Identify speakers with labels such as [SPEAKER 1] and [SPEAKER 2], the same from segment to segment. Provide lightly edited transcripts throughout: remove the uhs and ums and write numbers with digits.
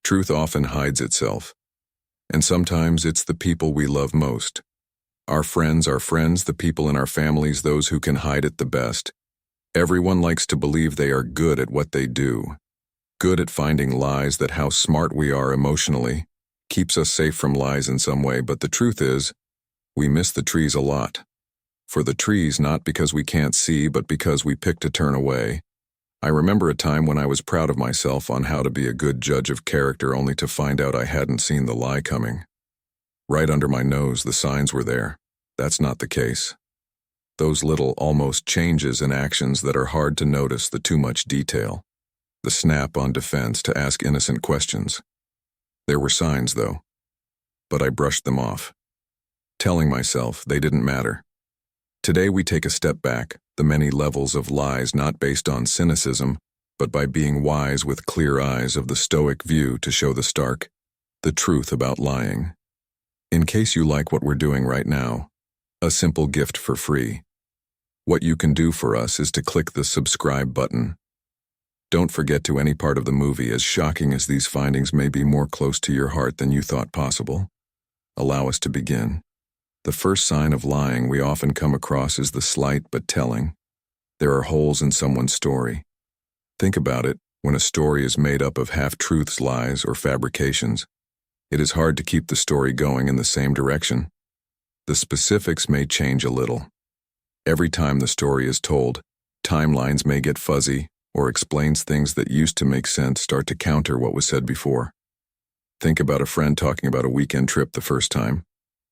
[SPEAKER 1] Truth often hides itself, and sometimes it's the people we love most. Our friends, the people in our families, those who can hide it the best. Everyone likes to believe they are good at what they do, good at finding lies, that how smart we are emotionally keeps us safe from lies in some way, but the truth is, we miss the trees a lot. For the trees, not because we can't see, but because we pick to turn away. I remember a time when I was proud of myself on how to be a good judge of character, only to find out I hadn't seen the lie coming. Right under my nose, the signs were there. That's not the case. Those little, almost changes in actions that are hard to notice, the too much detail. The snap on defense to ask innocent questions. There were signs, though. But I brushed them off, telling myself they didn't matter. Today we take a step back, the many levels of lies, not based on cynicism, but by being wise with clear eyes of the Stoic view to show the truth about lying. In case you like what we're doing right now, a simple gift for free. What you can do for us is to click the subscribe button. Don't forget to any part of the movie, as shocking as these findings may be, more close to your heart than you thought possible. Allow us to begin. The first sign of lying we often come across is the slight but telling. There are holes in someone's story. Think about it. When a story is made up of half-truths, lies, or fabrications, it is hard to keep the story going in the same direction. The specifics may change a little. Every time the story is told, timelines may get fuzzy, or explains things that used to make sense start to counter what was said before. Think about a friend talking about a weekend trip the first time.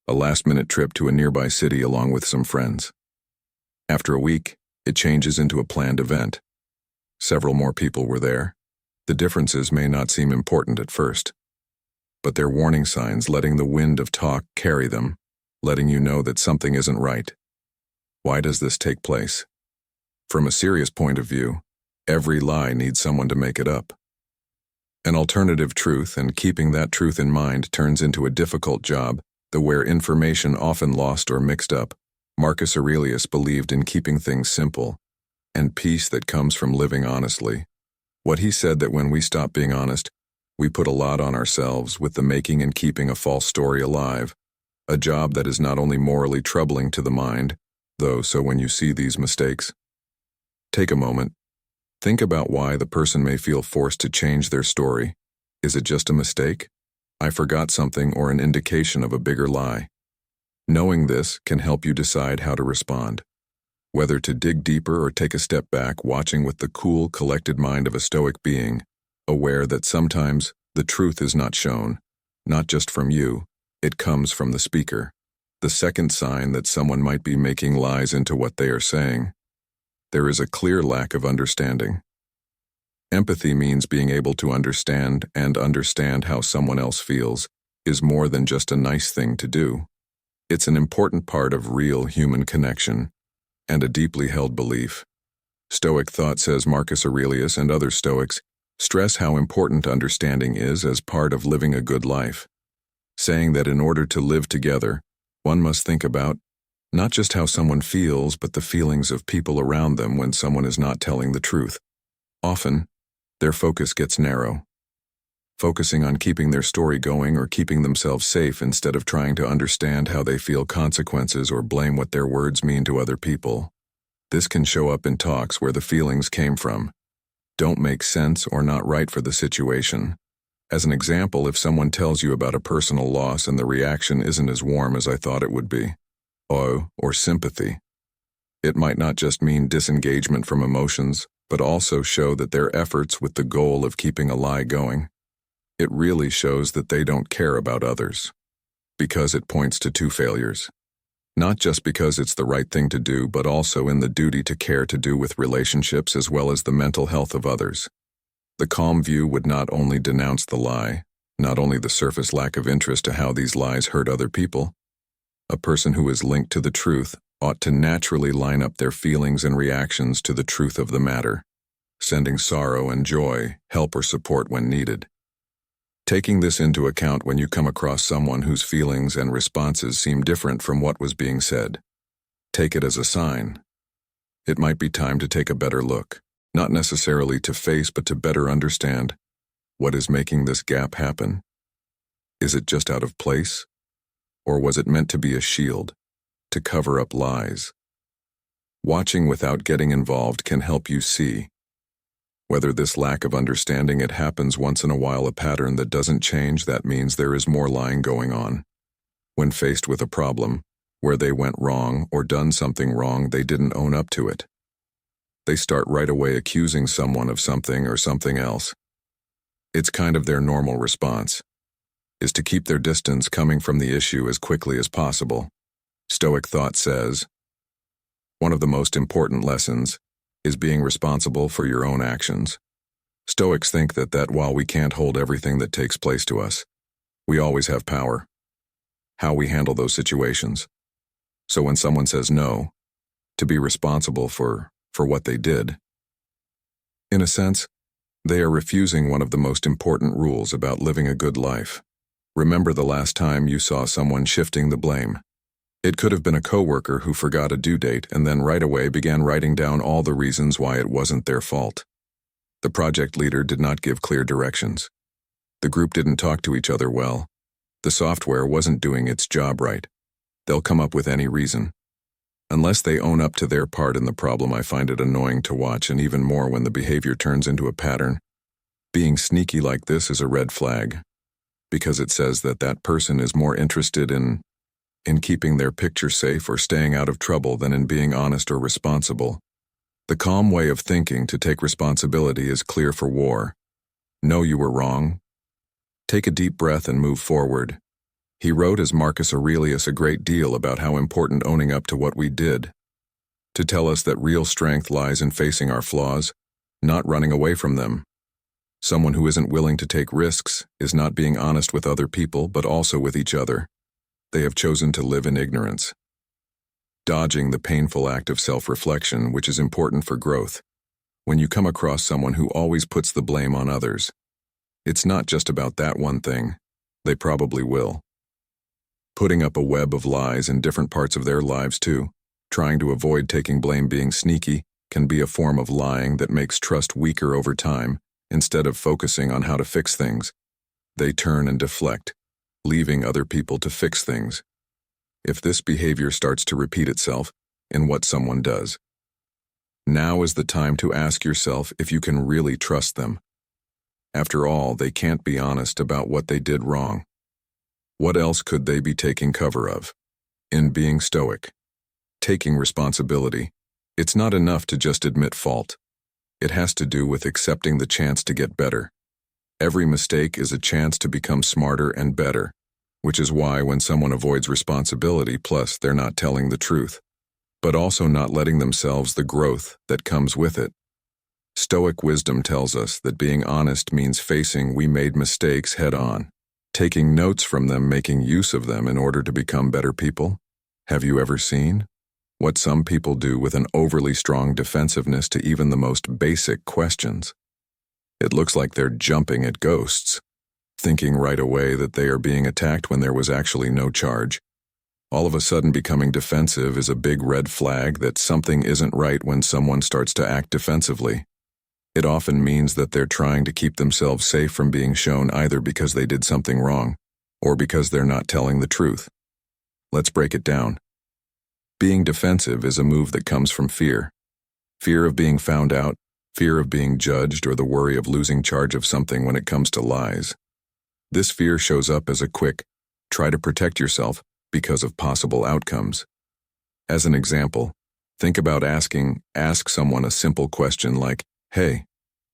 [SPEAKER 1] A last-minute trip to a nearby city along with some friends. After a week, it changes into a planned event. Several more people were there. The differences may not seem important at first, but they're warning signs, letting the wind of talk carry them, letting you know that something isn't right. Why does this take place? From a serious point of view, every lie needs someone to make it up. An alternative truth, and keeping that truth in mind, turns into a difficult job, where information often lost or mixed up. Marcus Aurelius believed in keeping things simple, and peace that comes from living honestly. What he said, that when we stop being honest, we put a lot on ourselves with the making and keeping a false story alive, a job that is not only morally troubling to the mind, though, so when you see these mistakes, take a moment. Think about why the person may feel forced to change their story. Is it just a mistake? I forgot something, or an indication of a bigger lie? Knowing this can help you decide how to respond, whether to dig deeper or take a step back, watching with the cool, collected mind of a Stoic being, aware that sometimes the truth is not shown, not just from you, it comes from the speaker. The second sign that someone might be making lies into what they are saying. There is a clear lack of understanding. Empathy means being able to understand how someone else feels, is more than just a nice thing to do. It's an important part of real human connection, and a deeply held belief. Stoic thought, says Marcus Aurelius and other Stoics, stress how important understanding is as part of living a good life, saying that in order to live together, one must think about not just how someone feels, but the feelings of people around them when someone is not telling the truth. Often, their focus gets narrow, focusing on keeping their story going or keeping themselves safe instead of trying to understand how they feel consequences or blame what their words mean to other people. This can show up in talks where the feelings came from don't make sense or not right for the situation. As an example, if someone tells you about a personal loss and the reaction isn't as warm as I thought it would be, or sympathy, it might not just mean disengagement from emotions, but also show that their efforts with the goal of keeping a lie going. It really shows that they don't care about others, because it points to two failures. Not just because it's the right thing to do, but also in the duty to care to do with relationships as well as the mental health of others. The calm view would not only denounce the lie, not only the surface lack of interest to how these lies hurt other people. A person who is linked to the truth ought to naturally line up their feelings and reactions to the truth of the matter, sending sorrow and joy, help or support when needed. Taking this into account when you come across someone whose feelings and responses seem different from what was being said. Take it as a sign. It might be time to take a better look, not necessarily to face but to better understand What is making this gap happen? Is it just out of place? Or was it meant to be a shield, to cover up lies? Watching without getting involved can help you see whether this lack of understanding it happens once in a while, a pattern that doesn't change. That means there is more lying going on. When faced with a problem where they went wrong or done something wrong, they didn't own up to it. They start right away accusing someone of something or something else. It's kind of their normal response, is to keep their distance coming from the issue as quickly as possible. Stoic thought says, one of the most important lessons is being responsible for your own actions. Stoics think that while we can't hold everything that takes place to us, we always have power. How we handle those situations. So when someone says no, to be responsible for what they did, in a sense, they are refusing one of the most important rules about living a good life. Remember the last time you saw someone shifting the blame. It could have been a coworker who forgot a due date and then right away began writing down all the reasons why it wasn't their fault. The project leader did not give clear directions. The group didn't talk to each other well. The software wasn't doing its job right. They'll come up with any reason. Unless they own up to their part in the problem, I find it annoying to watch, and even more when the behavior turns into a pattern. Being sneaky like this is a red flag, because it says that person is more interested in keeping their picture safe or staying out of trouble than in being honest or responsible. The calm way of thinking to take responsibility is clear for war. Know you were wrong. Take a deep breath and move forward. He wrote as Marcus Aurelius a great deal about how important owning up to what we did, to tell us that real strength lies in facing our flaws, not running away from them. Someone who isn't willing to take risks is not being honest with other people but also with each other. They have chosen to live in ignorance, dodging the painful act of self-reflection, which is important for growth. When you come across someone who always puts the blame on others, it's not just about that one thing. They probably will. Putting up a web of lies in different parts of their lives too, trying to avoid taking blame. Being sneaky can be a form of lying that makes trust weaker over time. Instead of focusing on how to fix things, they turn and deflect, leaving other people to fix things. If this behavior starts to repeat itself in what someone does, now is the time to ask yourself if you can really trust them. After all, they can't be honest about what they did wrong. What else could they be taking cover of? In being stoic, taking responsibility, it's not enough to just admit fault. It has to do with accepting the chance to get better. Every mistake is a chance to become smarter and better, which is why when someone avoids responsibility, plus they're not telling the truth, but also not letting themselves the growth that comes with it. Stoic wisdom tells us that being honest means facing we made mistakes head on, taking notes from them, making use of them in order to become better people. Have you ever seen what some people do with an overly strong defensiveness to even the most basic questions? It looks like they're jumping at ghosts, thinking right away that they are being attacked when there was actually no charge. All of a sudden becoming defensive is a big red flag that something isn't right. When someone starts to act defensively, it often means that they're trying to keep themselves safe from being shown, either because they did something wrong or because they're not telling the truth. Let's break it down. Being defensive is a move that comes from fear. Fear of being found out, fear of being judged, or the worry of losing charge of something when it comes to lies. This fear shows up as a quick, try to protect yourself because of possible outcomes. As an example, think about ask someone a simple question like, "Hey,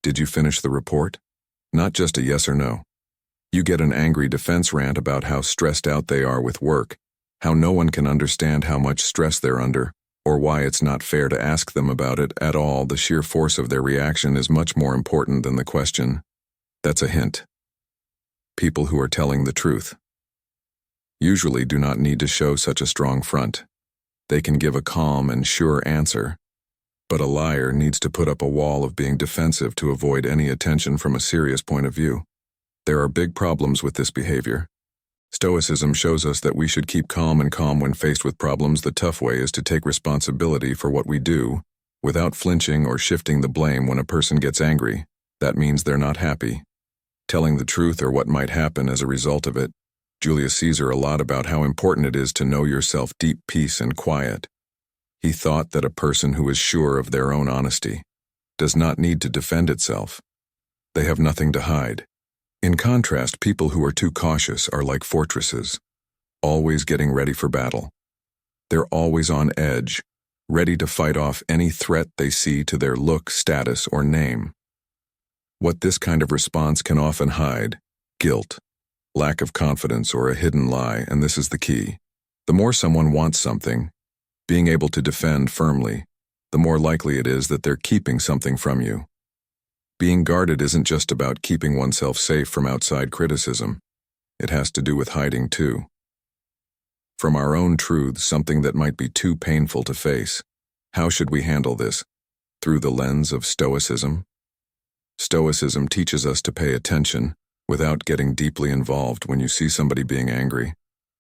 [SPEAKER 1] did you finish the report?" Not just a yes or no. You get an angry defense rant about how stressed out they are with work, how no one can understand how much stress they're under, or why it's not fair to ask them about it at all. The sheer force of their reaction is much more important than the question. That's a hint. People who are telling the truth usually do not need to show such a strong front. They can give a calm and sure answer, but a liar needs to put up a wall of being defensive to avoid any attention from a serious point of view. There are big problems with this behavior. Stoicism shows us that we should keep calm when faced with problems. The tough way is to take responsibility for what we do, without flinching or shifting the blame. When a person gets angry, that means they're not happy. telling the truth or what might happen as a result of it. Julius Caesar a lot about how important it is to know yourself, deep peace and quiet. He thought that a person who is sure of their own honesty does not need to defend itself. They have nothing to hide. In contrast, people who are too cautious are like fortresses, always getting ready for battle. They're always on edge, ready to fight off any threat they see to their look, status, or name. What this kind of response can often hide: guilt, lack of confidence, or a hidden lie, and this is the key. The more someone wants something, being able to defend firmly, the more likely it is that they're keeping something from you. Being guarded isn't just about keeping oneself safe from outside criticism. It has to do with hiding too. From our own truths, something that might be too painful to face. How should we handle this? Through the lens of Stoicism? Stoicism teaches us to pay attention without getting deeply involved. When you see somebody being angry,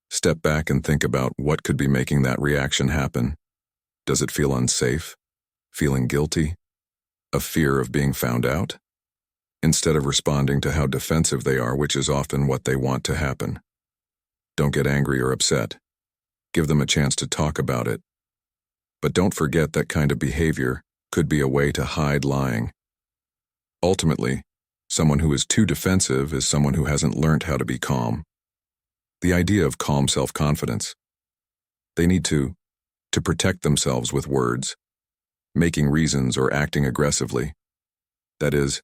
[SPEAKER 1] step back and think about what could be making that reaction happen. Does it feel unsafe? Feeling guilty? A fear of being found out? Instead of responding to how defensive they are, which is often what they want to happen. Don't get angry or upset. Give them a chance to talk about it. But don't forget that kind of behavior could be a way to hide lying. Ultimately, someone who is too defensive is someone who hasn't learned how to be calm. The idea of calm self-confidence. They need to protect themselves with words, making reasons or acting aggressively. That is,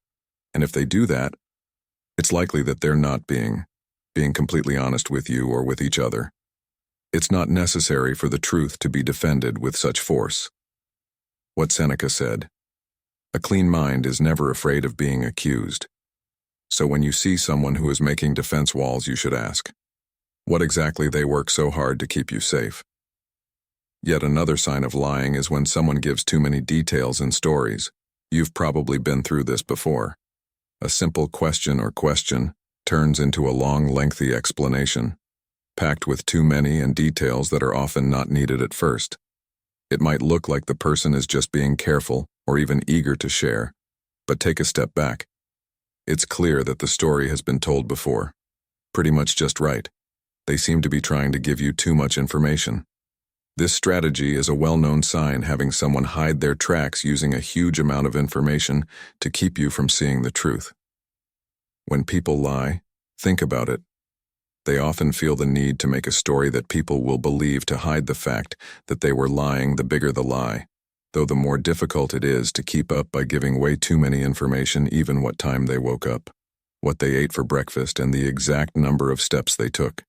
[SPEAKER 1] and if they do that, it's likely that they're not being completely honest with you or with each other. It's not necessary for the truth to be defended with such force. What Seneca said: a clean mind is never afraid of being accused. So when you see someone who is making defense walls, you should ask what exactly they work so hard to keep you safe. Yet another sign of lying is when someone gives too many details and stories. You've probably been through this before. A simple question turns into a long, lengthy explanation, packed with too many and details that are often not needed at first. It might look like the person is just being careful or even eager to share, but take a step back. It's clear that the story has been told before. Pretty much just right. They seem to be trying to give you too much information. This strategy is a well-known sign, having someone hide their tracks using a huge amount of information to keep you from seeing the truth. When people lie, think about it. They often feel the need to make a story that people will believe to hide the fact that they were lying. The bigger the lie, though, the more difficult it is to keep up by giving way too many information, even what time they woke up, what they ate for breakfast, and the exact number of steps they took.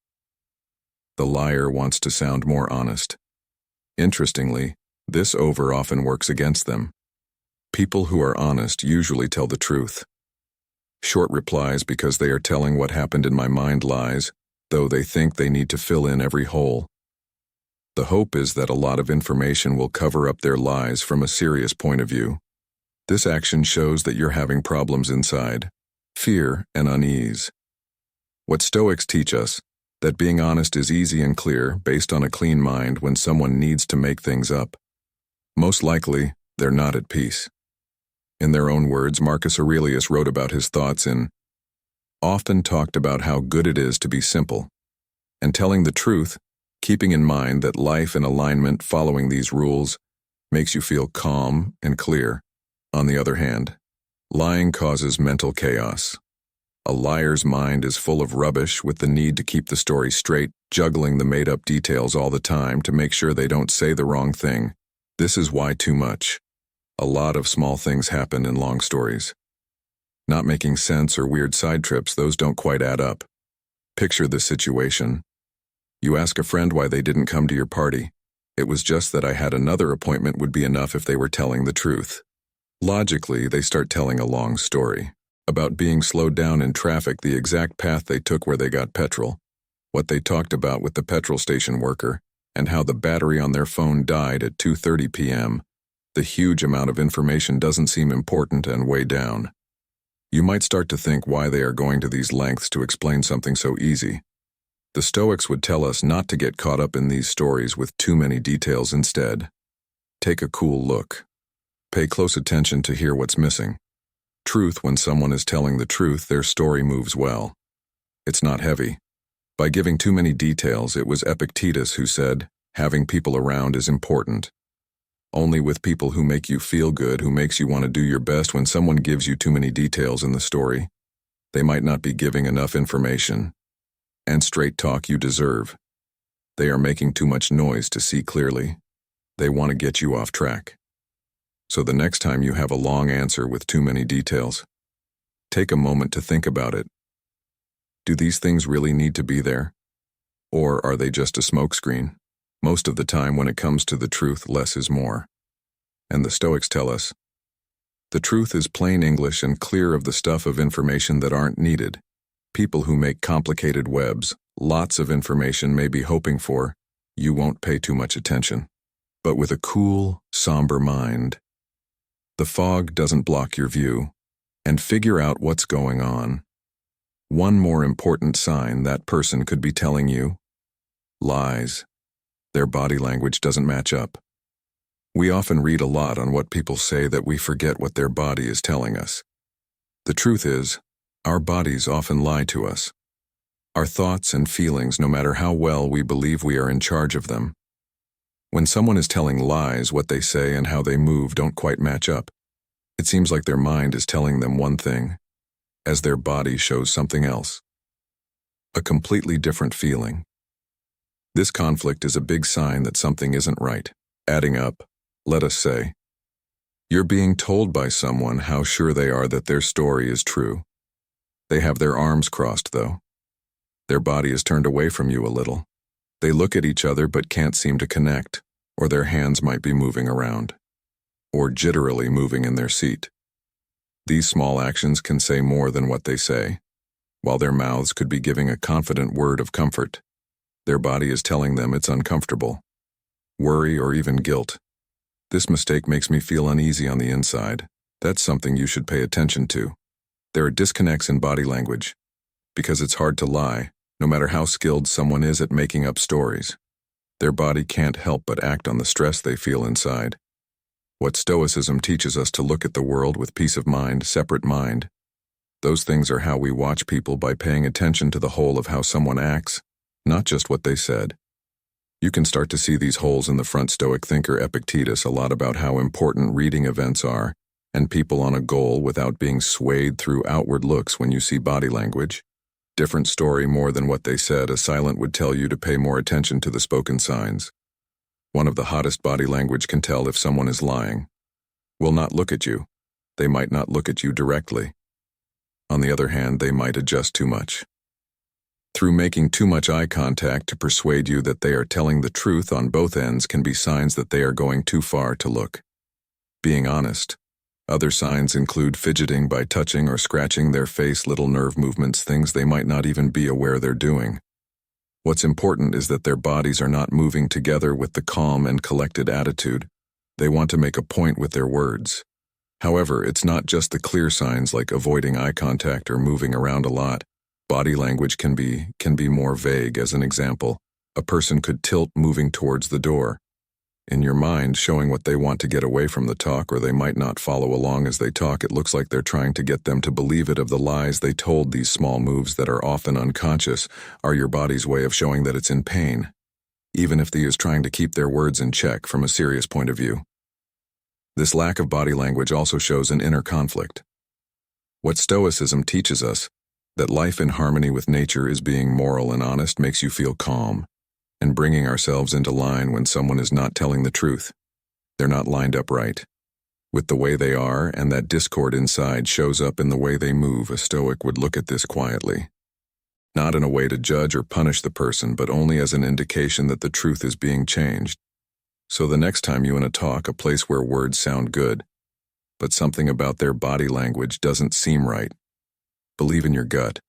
[SPEAKER 1] The liar wants to sound more honest. Interestingly, this often works against them. People who are honest usually tell the truth. Short replies because they are telling what happened in my mind lies, though they think they need to fill in every hole. The hope is that a lot of information will cover up their lies from a serious point of view. This action shows that you're having problems inside, fear and unease. What Stoics teach us, that being honest is easy and clear based on a clean mind when someone needs to make things up. Most likely, they're not at peace. In their own words, Marcus Aurelius wrote about his thoughts in often talked about how good it is to be simple, and telling the truth, keeping in mind that life in alignment following these rules makes you feel calm and clear. On the other hand, lying causes mental chaos. A liar's mind is full of rubbish with the need to keep the story straight, juggling the made-up details all the time to make sure they don't say the wrong thing. This is why too much. A lot of small things happen in long stories. Not making sense or weird side trips, those don't quite add up. Picture this situation. You ask a friend why they didn't come to your party. It was just that I had another appointment would be enough if they were telling the truth. Logically, they start telling a long story about being slowed down in traffic, the exact path they took where they got petrol, what they talked about with the petrol station worker, and how the battery on their phone died at 2:30 p.m. The huge amount of information doesn't seem important and way down. You might start to think why they are going to these lengths to explain something so easy. The Stoics would tell us not to get caught up in these stories with too many details. Instead, take a cool look. Pay close attention to hear what's missing. Truth: when someone is telling the truth, their story moves well. It's not heavy. By giving too many details, it was Epictetus who said, having people around is important. Only with people who make you feel good, who makes you want to do your best. When someone gives you too many details in the story, they might not be giving enough information. And straight talk you deserve. They are making too much noise to see clearly. They want to get you off track. So the next time you have a long answer with too many details, take a moment to think about it. Do these things really need to be there? Or are they just a smokescreen? Most of the time, when it comes to the truth, less is more. And the Stoics tell us, the truth is plain English and clear of the stuff of information that aren't needed. People who make complicated webs, lots of information may be hoping for, you won't pay too much attention. But with a cool, somber mind, the fog doesn't block your view, and figure out what's going on. One more important sign that person could be telling you: lies. Their body language doesn't match up. We often read a lot on what people say that we forget what their body is telling us. The truth is, our bodies often lie to us. Our thoughts and feelings, no matter how well we believe we are in charge of them. When someone is telling lies, what they say and how they move don't quite match up. It seems like their mind is telling them one thing, as their body shows something else. A completely different feeling. This conflict is a big sign that something isn't right. Adding up, let us say, you're being told by someone how sure they are that their story is true. They have their arms crossed, though. Their body is turned away from you a little. They look at each other but can't seem to connect, or their hands might be moving around, or jitterily moving in their seat. These small actions can say more than what they say, while their mouths could be giving a confident word of comfort. Their body is telling them it's uncomfortable, worry, or even guilt. This mistake makes me feel uneasy on the inside. That's something you should pay attention to. There are disconnects in body language, because it's hard to lie, no matter how skilled someone is at making up stories. Their body can't help but act on the stress they feel inside. What Stoicism teaches us to look at the world with peace of mind, separate mind. Those things are how we watch people, by paying attention to the whole of how someone acts, not just what they said. You can start to see these holes in the front. Stoic thinker Epictetus a lot about how important reading events are, and people on a goal without being swayed through outward looks. When you see body language, different story more than what they said, a silent would tell you to pay more attention to the spoken signs. One of the hottest body language can tell if someone is lying. Will not look at you. They might not look at you directly. On the other hand, they might adjust too much. Through making too much eye contact to persuade you that they are telling the truth on both ends can be signs that they are going too far to look. Being honest. Other signs include fidgeting by touching or scratching their face, little nerve movements, things they might not even be aware they're doing. What's important is that their bodies are not moving together with the calm and collected attitude. They want to make a point with their words. However, it's not just the clear signs like avoiding eye contact or moving around a lot. Body language can be more vague. As an example, a person could tilt, moving towards the door, in your mind showing what they want to get away from the talk, or they might not follow along as they talk. It looks like they're trying to get them to believe it of the lies they told. These small moves that are often unconscious are your body's way of showing that it's in pain, even if they is trying to keep their words in check from a serious point of view. This lack of body language also shows an inner conflict. What Stoicism teaches us, that life in harmony with nature is being moral and honest, makes you feel calm, and bringing ourselves into line when someone is not telling the truth. They're not lined up right with the way they are, and that discord inside shows up in the way they move. A Stoic would look at this quietly, not in a way to judge or punish the person, but only as an indication that the truth is being changed. So the next time you in a talk, a place where words sound good, but something about their body language doesn't seem right, believe in your gut.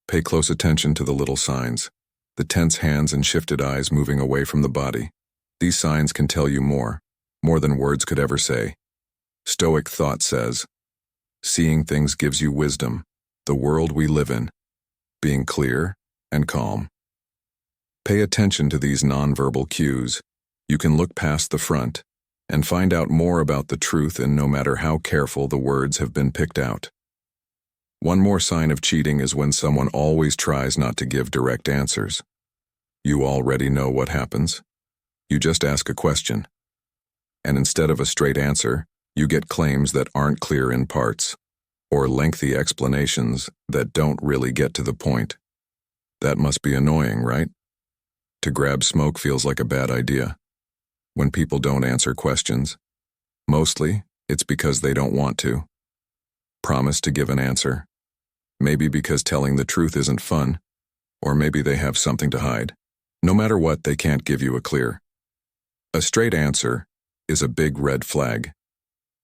[SPEAKER 1] Pay close attention to the little signs, the tense hands and shifted eyes moving away from the body. These signs can tell you more than words could ever say. Stoic thought says, seeing things gives you wisdom, the world we live in, being clear and calm. Pay attention to these nonverbal cues. You can look past the front and find out more about the truth, and no matter how careful the words have been picked out. One more sign of cheating is when someone always tries not to give direct answers. You already know what happens. You just ask a question. And instead of a straight answer, you get claims that aren't clear in parts, or lengthy explanations that don't really get to the point. That must be annoying, right? To grab smoke feels like a bad idea. When people don't answer questions, mostly it's because they don't want to. Promise to give an answer. Maybe because telling the truth isn't fun, or maybe they have something to hide. No matter what, they can't give you a straight answer is a big red flag.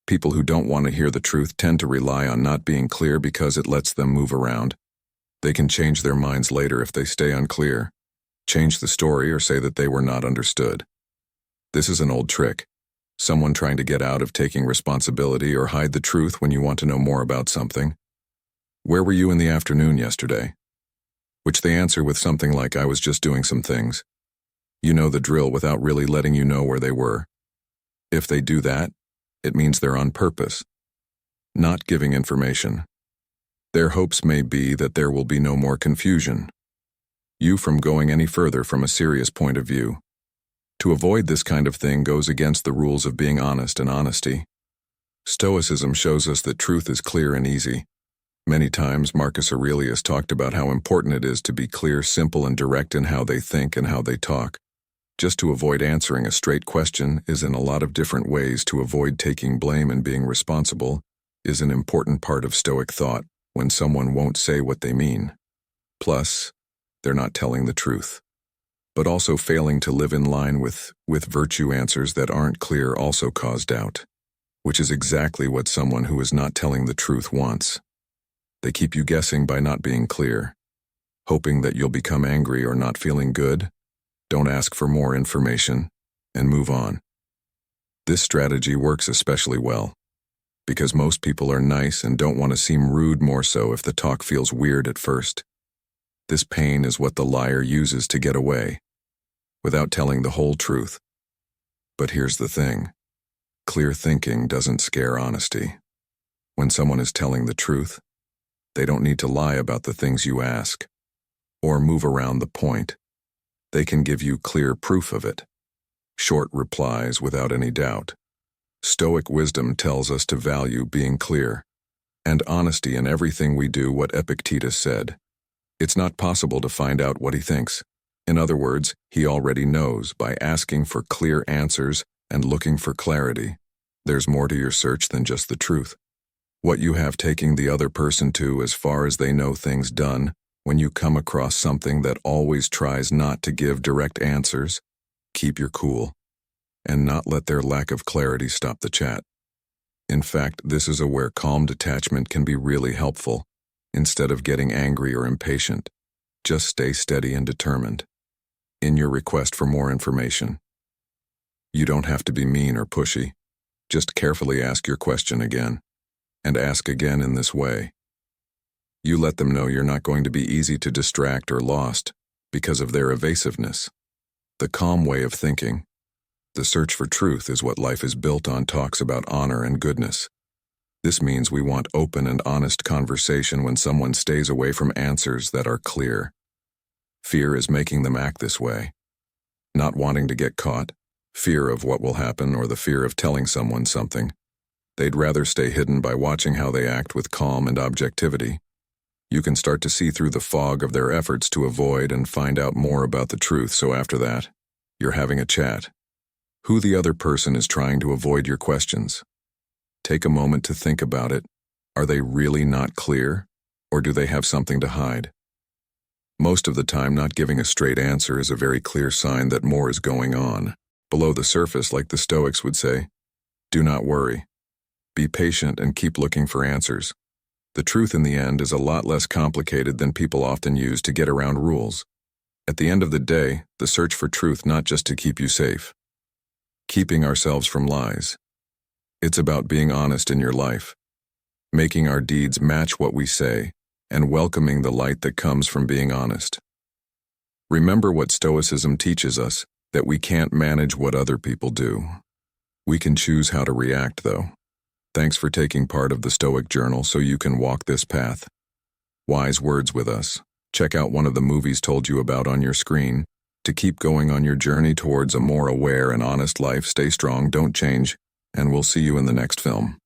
[SPEAKER 1] People who don't want to hear the truth tend to rely on not being clear because it lets them move around. They can change their minds later if they stay unclear, change the story, or say that they were not understood. This is an old trick. Someone trying to get out of taking responsibility or hide the truth when you want to know more about something. Where were you in the afternoon yesterday? Which they answer with something like, I was just doing some things. You know the drill without really letting you know where they were. If they do that, it means they're on purpose, not giving information. Their hopes may be that there will be no more confusion, you from going any further from a serious point of view. To avoid this kind of thing goes against the rules of being honest and honesty. Stoicism shows us that truth is clear and easy. Many times Marcus Aurelius talked about how important it is to be clear, simple, and direct in how they think and how they talk. Just to avoid answering a straight question is in a lot of different ways. To avoid taking blame and being responsible is an important part of Stoic thought when someone won't say what they mean. Plus, they're not telling the truth. But also failing to live in line with virtue answers that aren't clear also cause doubt, which is exactly what someone who is not telling the truth wants. They keep you guessing by not being clear, hoping that you'll become angry or not feeling good. Don't ask for more information, and move on. This strategy works especially well, because most people are nice and don't want to seem rude, more so if the talk feels weird at first. This pain is what the liar uses to get away, without telling the whole truth. But here's the thing. Clear thinking doesn't scare honesty. When someone is telling the truth, they don't need to lie about the things you ask, or move around the point. They can give you clear proof of it. Short replies without any doubt. Stoic wisdom tells us to value being clear and honesty in everything we do. What Epictetus said. It's not possible to find out what he thinks. In other words, he already knows. By asking for clear answers and looking for clarity, there's more to your search than just the truth. What you have taking the other person to as far as they know things done. When you come across something that always tries not to give direct answers, keep your cool and not let their lack of clarity stop the chat. In fact, this is where calm detachment can be really helpful. Instead of getting angry or impatient, just stay steady and determined in your request for more information. You don't have to be mean or pushy. Just carefully ask your question again, and ask again in this way. You let them know you're not going to be easy to distract or lost because of their evasiveness. The calm way of thinking, the search for truth, is what life is built on. Talks about honor and goodness. This means we want open and honest conversation when someone stays away from answers that are clear. Fear is making them act this way. Not wanting to get caught, fear of what will happen, or the fear of telling someone something. They'd rather stay hidden. By watching how they act with calm and objectivity, you can start to see through the fog of their efforts to avoid and find out more about the truth. So after that, you're having a chat. Who the other person is trying to avoid your questions. Take a moment to think about it. Are they really not clear, or do they have something to hide? Most of the time, not giving a straight answer is a very clear sign that more is going on below the surface. Like the Stoics would say, do not worry. Be patient and keep looking for answers. The truth in the end is a lot less complicated than people often use to get around rules. At the end of the day, the search for truth, not just to keep you safe, keeping ourselves from lies. It's about being honest in your life, making our deeds match what we say, and welcoming the light that comes from being honest. Remember what Stoicism teaches us, that we can't manage what other people do, We can choose how to react, though. Thanks for taking part of the Stoic Journal so you can walk this path. Wise words with us. Check out one of the movies told you about on your screen. To keep going on your journey towards a more aware and honest life, stay strong, don't change, and we'll see you in the next film.